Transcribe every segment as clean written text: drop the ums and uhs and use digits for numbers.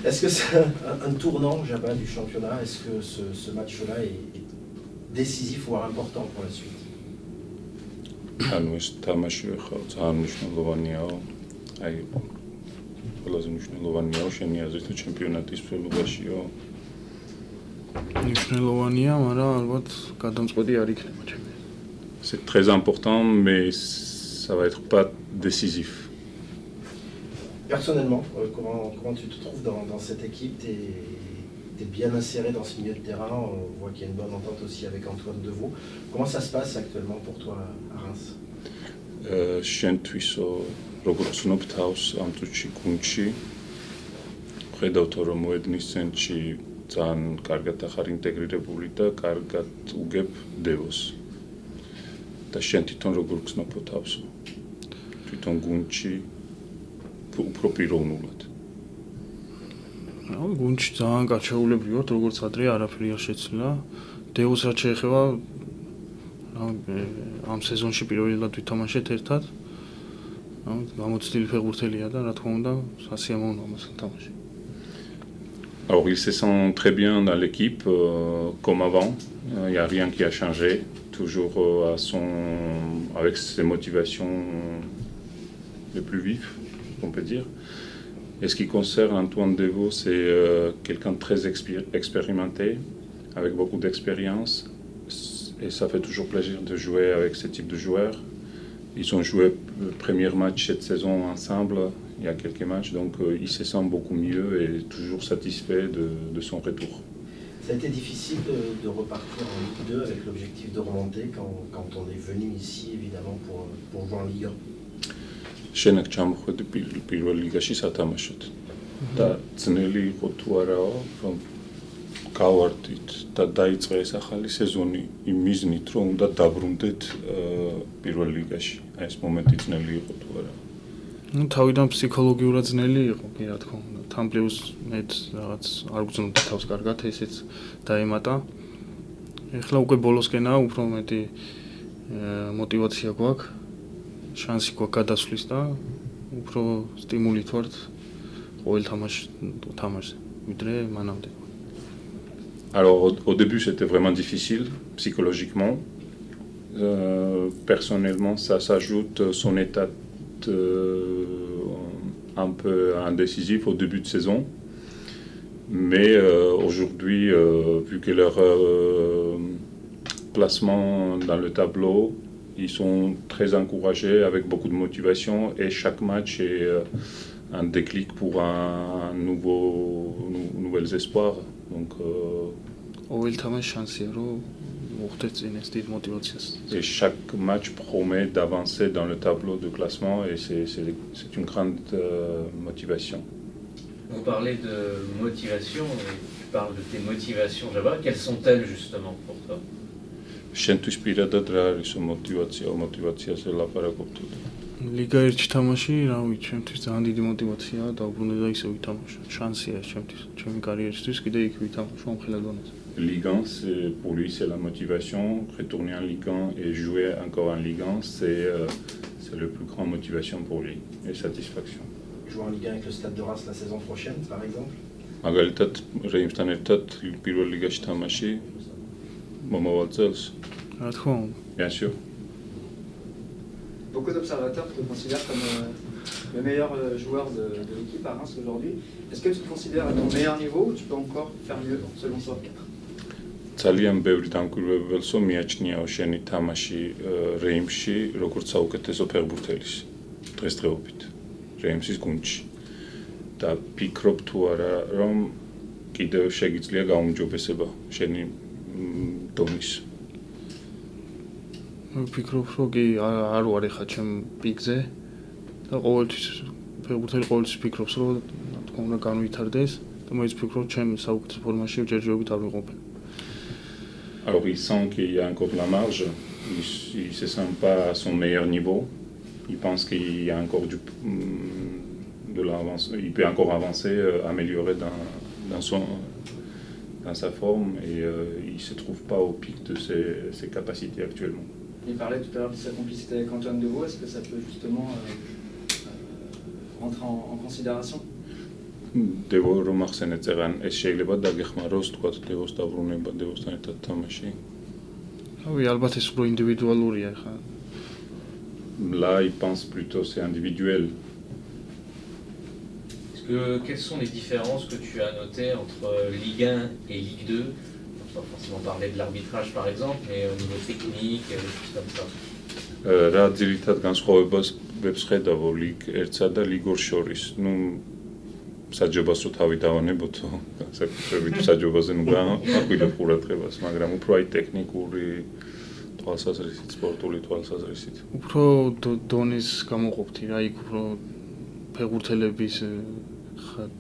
Est-ce que c'est un tournant, Jabba, du championnat? Est-ce que ce match-là est décisif, voire important pour la suite? ანუ ეს თამაში ხა ძალიან მნიშვნელოვანიაო. აი ყველაზე მნიშვნელოვანიაო შენი აზრით ჩემპიონატის მსვლელობაშიო. მნიშვნელოვანია, მაგრამ ალბათ გადამწყვეტი არ იქნება ჩემი. C'est très important, mais ça va être pas décisif. Personnellement, comment tu te trouves dans cette équipe? Tu es bien inséré dans ce milieu de terrain, on voit qu'il y a une bonne entente aussi avec Antoine Deveau. Comment ça se passe actuellement pour toi à Reims? შენთვისო როგორ ცნობ თავს ამ წუთში გუნდში ხედავთ რომ მოედნის ცენტრში ძალიან კარგად ახარ ინტეგრირებული და კარგად უგებ დევოს და შენ თვითონ როგორ გცნობ თავს თვითონ გუნდში უფრო პიროვნულად გუნდში ძალიან გაჩაულებრივ ვართ როგორც ადრე არაფერი არ შეცვლა დევოს რაც შეეხება ამ სეზონში პირველად ვითამაშეთ ერთად. გამოცდილი ფეხბურთელია და რა თქმა უნდა სასიამოვნოა მასთან თამაში. Alors il se sent très bien dans l'équipe comme avant, il n'y a rien qui a changé, toujours avec ses motivations les plus vives, on peut dire. Et ce qui concerne Antoine Deveau, c'est quelqu'un de très expérimenté, avec beaucoup d'expérience. Et ça fait toujours plaisir de jouer avec ce type de joueurs. Ils ont joué le premier match cette saison ensemble, il y a quelques matchs, donc il se sent beaucoup mieux et toujours satisfait de son retour. Ça a été difficile de repartir en Ligue 2 avec l'objectif de remonter quand on est venu ici, évidemment, pour jouer en Ligue 1. შენაკ ჩამოხვედი პირველ ლიგაში სათამაშოდ და ძნელი იყო თუ არაო რომ გავარდით და დაიწყე ეს ახალი სეზონი იმ მიზნით რომ უნდა დაბრუნდეთ პირველ ლიგაში. აი ეს მომენტი ძნელი იყო თუ არა? ნუ თავიდან ფსიქოლოგიურად ძნელი იყო, კი რა თქმა უნდა. თან პლუს მეც რაღაც არ გძნობდი თავს კარგად, ესეც დაემატა. ეხლა უკვე ბოლოსკენაა, უფრო მეტი мотивация გვაქვს. შანსი გვაქვს გადასვლის და უფრო სტიმულით ვართ ყოველ თამაშზე, ვიდრე მანამდე. Alors au début c'était vraiment difficile psychologiquement. Personnellement ça s'ajoute son état un peu indécisif au début de saison. Mais aujourd'hui, vu que leur placement dans le tableau, ils sont très encouragés avec beaucoup de motivation et chaque match est un déclic pour un nouvel espoir. Donc, et chaque match promet d'avancer dans le tableau de classement et c'est une grande motivation. Vous parlez de motivation, et tu parles de tes motivations, Jabba. Quelles sont-elles justement pour toi? შენთვის პირადად რა არის мотивациაზე ლაპარაკობ თუ? ლიგა 1-ში თამაში, რა ვიცი, ჩემთვის ძალიან დიდი мотивациაა და უბრუნე და ისე ვითამაშო. შანსია ჩემთვის, ჩემი კარიერისთვის კიდე იქ ვითამაშო ამხელა დონეზე. Ligue 1, pour lui, c'est la motivation. Retourner en Ligue 1 et jouer encore en Ligue 1, c'est la plus grande motivation pour lui et satisfaction. Jouer en Ligue 1 avec le Stade de Reims la saison prochaine, par exemple? მაგალითად, რეიმსთან ერთად პირველ ლიგაში თამაში მომავალ წელს. რა თქმა უნდა. Bien sûr. Beaucoup d'observateurs te considèrent comme le meilleur joueur de l'équipe à Reims aujourd'hui. Est-ce que tu te considères à ton meilleur niveau ou tu peux encore faire mieux selon toi? ძალიან ბევრი დამკვირვებელსო მიაჩნიაო შენი თამაში რეიმსში, როგორც საუკეთესო ფეხბურთელის დღესდღეობით რეიმსის გუნდში. და ფიქრობ თუ არა, რომ კიდევ შეგიძლია გაუმჯობესება შენი დონის. ვფიქრობ, რომ კი არ ვარ ეხლა ჩემ პიკზე და ყოველთვის ფეხბურთელი ყოველთვის ფიქრობს, რომ თქო უნდა განვითარდეს და მეც ვფიქრობ, ჩემ საუკეთესო ფორმაში ჯერჯერობით არ ვიყოფენ. Alors il sent qu'il y a encore de la marge, il ne se sent pas à son meilleur niveau, il pense qu'il y a encore il peut encore avancer, améliorer dans sa forme et il ne se trouve pas au pic de ses capacités actuellement. Il parlait tout à l'heure de sa complicité avec Antoine Deveau, est-ce que ça peut justement rentrer en considération? დევო რომ ახსენეთ წეგან, ეს შეიძლება დაგეხმაროს თქვათ დევოს დაბრუნება, დევოსთან ერთად თამაში? Oui, ალბათ ეს უფრო ინდივიდუალურია ხა. Là, il pense plutôt c'est individuel. Quelles sont les différences que tu as notées entre Ligue 1 et Ligue 2? On va pas forcément parler de l'arbitrage par exemple, mais au niveau technique, des choses comme ça. რა ძირითად განსხვავებებს ხედავ ლიგ 1-სა და ლიგ 2 შორის? ნუ საჯობას რო თავი დავანებოთო, განსაკუთრებით საჯობაზე ნუ გააკვირდებ ყურადღებას, მაგრამ უფრო აი ტექნიკური თვალსაზრისით, სპორტული თვალსაზრისით. უფრო დონის გამოყოფთი რა, იქ უფრო ფეხბურთელების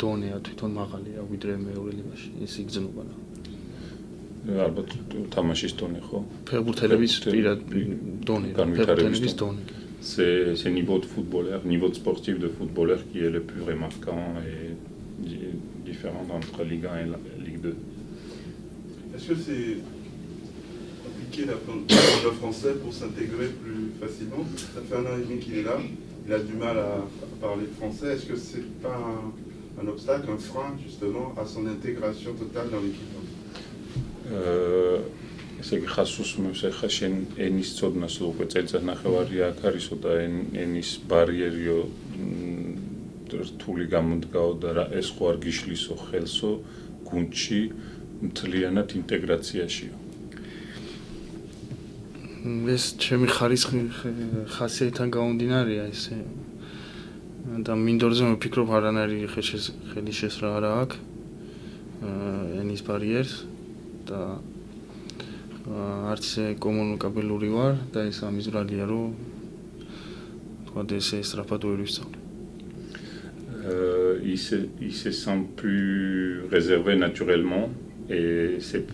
დონეა თვითონ მაღალია ვიდრე მეორე ლიგაში, ეს იგრძნობა რა. ალბათ თამაშის დონე ხო? ფეხბურთელების პირად დონე, ფეხბურთელების დონე. C'est niveau de footballeur, niveau de sportif de footballeur qui est le plus remarquant et différent entre Ligue 1 et Ligue 2. Est-ce que c'est compliqué d'apprendre le français pour s'intégrer plus facilement? Ça fait 1 an et demi qu'il est là, il a du mal à parler français. Est-ce que c'est pas un obstacle, un frein justement à son intégration totale dans l'équipe? ესე იგი ხას უსმევს ახლა შენ ენის ცოდნას უკვე წელიწადნახევარი აქ არისო და ენის ბარიერიო რთული გამოდგაო და რა ეს ხო არ გიშლისო ხელსო გუნდში მთლიანად ინტეგრაციაშიო. ეს ჩემი ხასიათიდან გამომდინარეა ესე და მინდორზე ვფიქრობ არანაირი ხელის შესრა არ აქვს ენის ბარიერს და არც კომუნიკაბელური ვარ და ეს ამიზრალია რომ თქვა ეს სწრაფად ვერ ვისწავლე. Il se sent plus réservé naturellement et c'est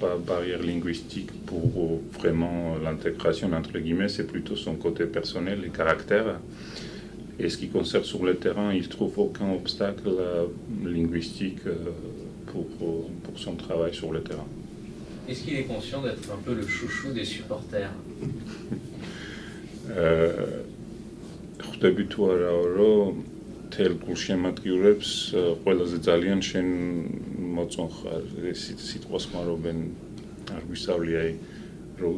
pas barrière linguistique pour vraiment l'intégration entre guillemets, c'est plutôt son côté personnel et caractère. Et ce qui concerne sur le terrain, il trouve aucun obstacle linguistique pour son travail sur le terrain. Est-ce qu'il est conscient d'être un peu le chouchou des supporters? ხვდები თუ არა რომ თელ გულშემატკივრებს ყველაზე ძალიან შენ მოწონ ხარ ეს სიტყვას ხმარობენ არ გვისწავლია აი რომ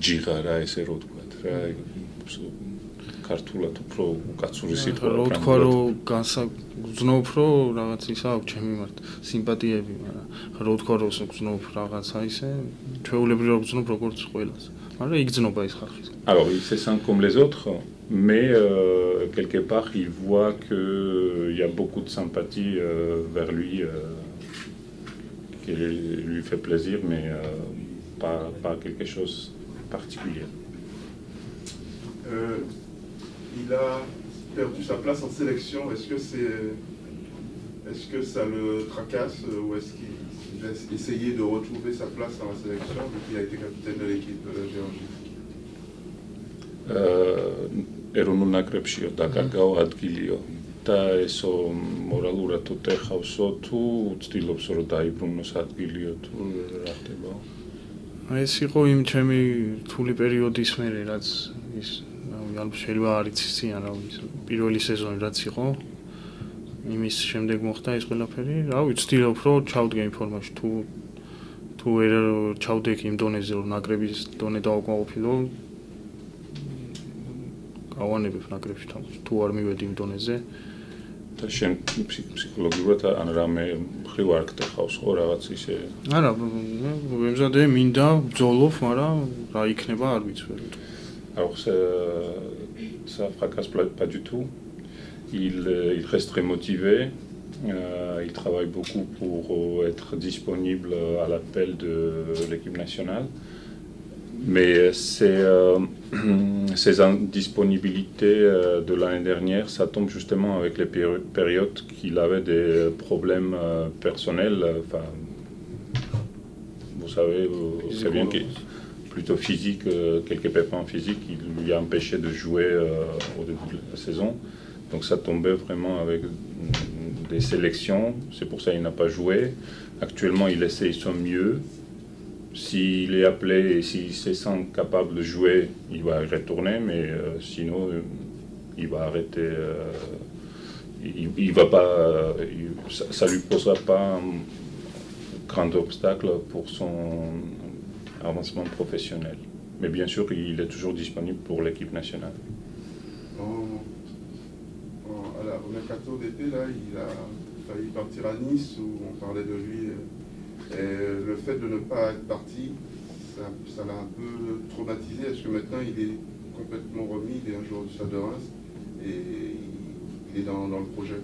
ჯიღა რა ესე რო თქვათ რა ქართულად უფრო უკაცური სიტყვა რო თქვა რომ განსაგრძნობ რომ რაღაც ის აქვს ჩემი მიმართ სიმპათიები მაგრამ რო თქვა რომ გრძნობ რაღაცა ისე ჩვეულებრივ რო გრძნობ როგორც ყველას მაგრამ იგრძნობა ის ხალხის. Alors il se sent comme les autres mais quelque part il voit que il y a beaucoup de sympathie vers lui qui lui fait plaisir mais pas quelque chose de particulier. Il a perdu sa place en sélection. Est-ce que ça le tracasse ou est-ce qu'il va essayer de retrouver sa place dans la sélection vu qu'il a été capitaine de l'équipe de la Géorgie? ეროვნულ ნაკრებშიო დაკარგაო ადგილიო და ესო მორალურად უტეხავსო თუ უცდილობს რომ დაიბრუნოს ადგილიო თუ რა ხდება? ეს იყო იმ ჩემი რთული პერიოდის მერე რაც ის ალბათ შეიძლება არ იცის ციან რა ის პირველი სეზონი რაც იყო იმის შემდეგ მოხდა ეს ყველაფერი რა ვიცი ვცდილობ რომ ჩავდგე იმ ფორმაში თუ ვერ ჩავდე იმ დონეზე რომ ნაკრების დონე დაუკმაყოფილო ავანებებ ნაკრებში თამაში თუ არ მივედი იმ დონეზე და შენ ფსიქოლოგიურად ან რამე მხრივ არ გტეხავს ხო რაღაც ისე არა ვემზადე მინდა ბრძოლობ მაგრამ რა იქნება არ ვიცი ვერ ვიტყვი. Alors ça fracasse pas du tout. Il reste très motivé. Il travaille beaucoup pour être disponible à l'appel de l'équipe nationale. Mais ces indisponibilités de l'année dernière, ça tombe justement avec les périodes qu'il avait des problèmes personnels. Enfin, vous savez, c'est bien qu'il plutôt physique, quelques pépins physiques qui lui a empêché de jouer au début de la saison. Donc ça tombait vraiment avec des sélections, c'est pour ça qu'il n'a pas joué. Actuellement, il essaye son mieux. S'il est appelé et s'il se sent capable de jouer, il va retourner, mais sinon, il va arrêter. Il va pas, ça lui posera pas un grand obstacle pour son avancement professionnel. Mais bien sûr, il est toujours disponible pour l'équipe nationale. Au mercato d'été, là, il a failli partir à Nice, où on parlait de lui. Et le fait de ne pas être parti, ça l'a un peu traumatisé. Est-ce que maintenant il est complètement remis, il est un joueur du Stade de Reims et il est dans le projet?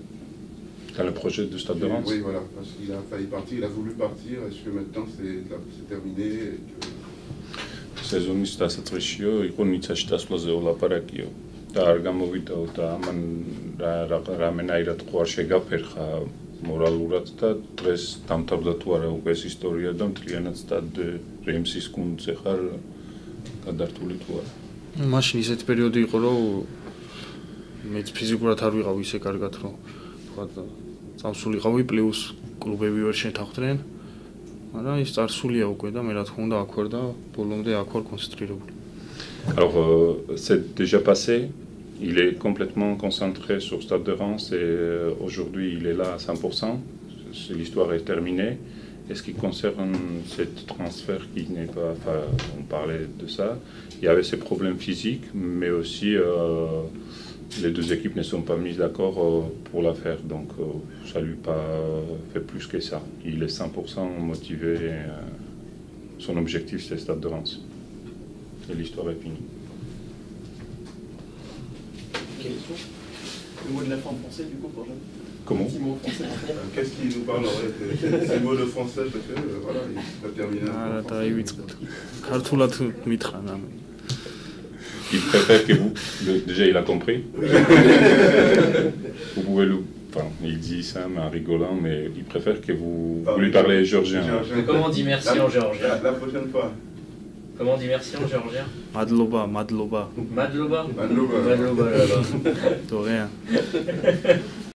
Dans le projet du Stade de Reims? Oui, voilà, parce qu'il a failli partir, il a voulu partir. Est-ce que maintenant c'est terminé? სეზონის დასაწყისშიო იყო ნიცაში დასვლაზე ოლაპარაკიო და არ გამოვიდაო და ამან რამენაირად ხო არ შეგაფერხა მორალურად და დღეს დამთავრდა თუ არა უკვე ეს ისტორია და მთლიანად Stade de Reims-ის გუნდზე ხარ გადართული თუ არა? მაშინ ისეთი პერიოდი იყო, რომ მეც ფიზიკურად არ ვიყავ ისე კარგად, რომ თქვა წავსულიყავი პლუს კლუბები ვერ შეთანხმდნენ. მაგრამ ის წარსულია უკვე და მე რა თქმა უნდა აქ ვარ და ბოლომდე აქ ვარ კონცენტრირებული. Alors, c'est déjà passé. Il est complètement concentré sur Stade de Reims et aujourd'hui il est là à 100%. L'histoire est terminée. Et ce qui concerne ce transfert qui n'est pas, enfin, on parlait de ça, il y avait ces problèmes physiques, mais aussi les deux équipes ne sont pas mises d'accord pour la faire. Donc ça lui pas fait plus que ça. Il est 100% motivé. Son objectif c'est Stade de Reims. Et l'histoire est finie. Le mot de la fin en français, du coup, pour Jeanne. Comment? Petit mot français. Qu'est-ce qu'il nous parle en vrai? Ces mots de français, parce que voilà, il va terminer. Il préfère que vous. Déjà, il a compris. Vous pouvez le. Enfin, il dit ça mais en rigolant, mais il préfère que vous lui parlez géorgien. Comment on dit merci en géorgien? La prochaine fois. Comment on dit merci en géorgien? Madloba. Madloba. Madloba. Madloba là-bas. De rien.